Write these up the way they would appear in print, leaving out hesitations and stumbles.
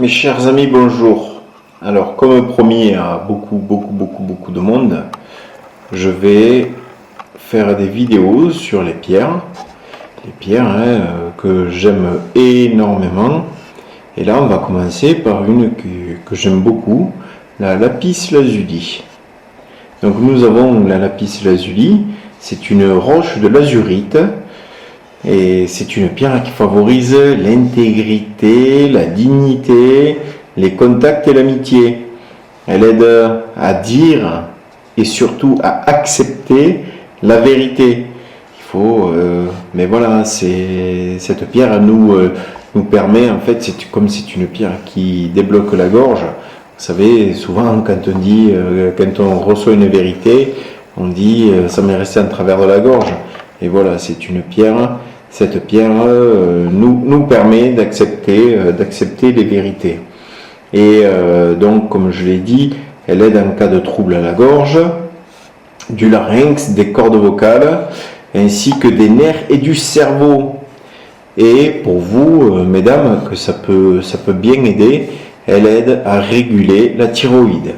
Mes chers amis, bonjour. Alors, comme promis à beaucoup de monde, je vais faire des vidéos sur les pierres. Les pierres que j'aime énormément. Et là, on va commencer par une que j'aime beaucoup, la lapis lazuli. Donc, nous avons la lapis lazuli. C'est une roche de lazurite. Et c'est une pierre qui favorise l'intégrité, la dignité, les contacts et l'amitié. Elle aide à dire et surtout à accepter la vérité. Mais voilà, cette pierre nous permet, en fait, comme c'est une pierre qui débloque la gorge. Vous savez, souvent quand on reçoit une vérité, on dit ça m'est resté en travers de la gorge. Et voilà, c'est une pierre. Cette pierre nous permet d'accepter les vérités. Et donc, comme je l'ai dit, elle aide en cas de trouble à la gorge, du larynx, des cordes vocales, ainsi que des nerfs et du cerveau. Et pour vous, mesdames, que ça peut bien aider, elle aide à réguler la thyroïde.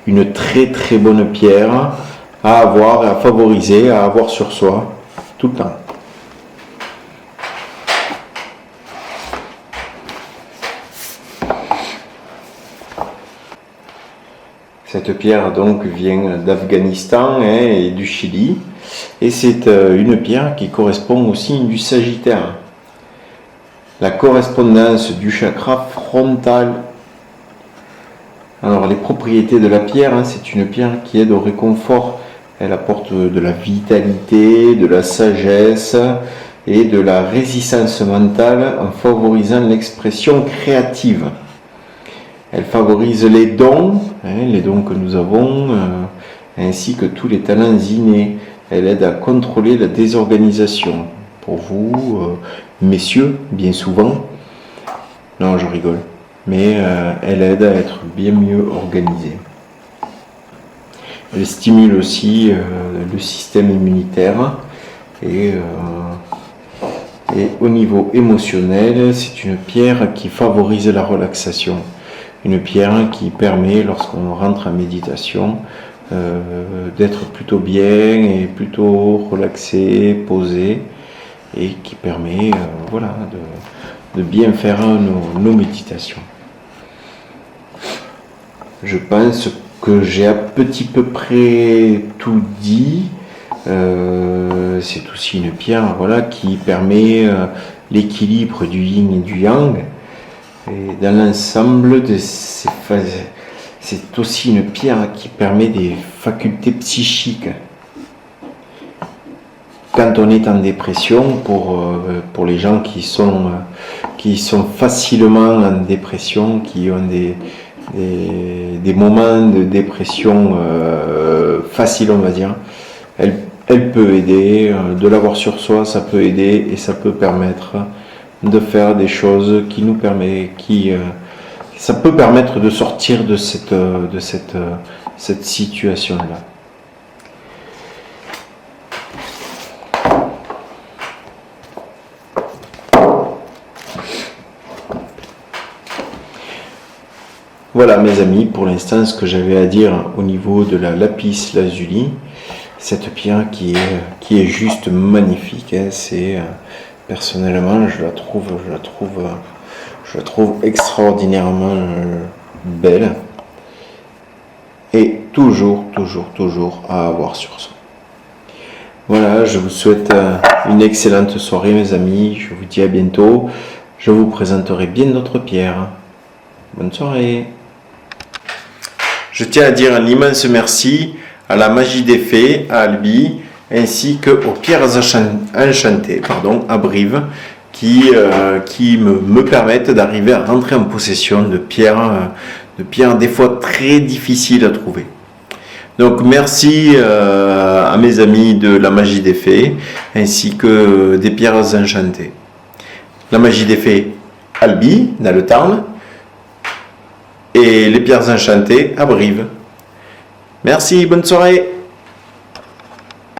Une très bonne pierre à avoir, à favoriser, à avoir sur soi. Tout le temps. Cette pierre donc vient d'Afghanistan et du Chili, et c'est une pierre qui correspond au signe du Sagittaire. La correspondance du chakra frontal. Alors les propriétés de la pierre, c'est une pierre qui aide au réconfort. Elle apporte de la vitalité, de la sagesse et de la résistance mentale en favorisant l'expression créative. Elle favorise les dons que nous avons, ainsi que tous les talents innés. Elle aide à contrôler la désorganisation. Pour vous, messieurs, bien souvent, non, je rigole, mais elle aide à être bien mieux organisé. Elle stimule aussi le système immunitaire et au niveau émotionnel, c'est une pierre qui favorise la relaxation. Une pierre qui permet, lorsqu'on rentre en méditation, d'être plutôt bien et plutôt relaxé, posé, et qui permet de bien faire nos méditations. Je pense que j'ai à petit peu près tout dit. C'est aussi une pierre qui permet l'équilibre du yin et du yang. Et dans l'ensemble de ces phases, c'est aussi une pierre qui permet des facultés psychiques. Quand on est en dépression, pour les gens qui sont facilement en dépression, qui ont des moments de dépression faciles, on va dire, elle peut aider, de l'avoir sur soi, ça peut aider et ça peut permettre de faire des choses ça peut permettre de sortir de cette situation-là. Voilà mes amis, pour l'instant ce que j'avais à dire au niveau de la lapis lazuli, cette pierre qui est juste magnifique. Personnellement, je la trouve extraordinairement belle et toujours à avoir sur soi. Voilà, je vous souhaite une excellente soirée mes amis, je vous dis à bientôt, je vous présenterai bien d'autres pierres. Bonne soirée. Je tiens à dire un immense merci à la Magie des Fées, à Albi, ainsi qu'aux Pierres Enchantées, à Brive, qui me permettent d'arriver à rentrer en possession de pierres des fois très difficiles à trouver. Donc merci à mes amis de la Magie des Fées, ainsi que des Pierres Enchantées. La Magie des Fées, Albi, dans le Tarn, et les Pierres Enchantées à Brive. Merci, bonne soirée.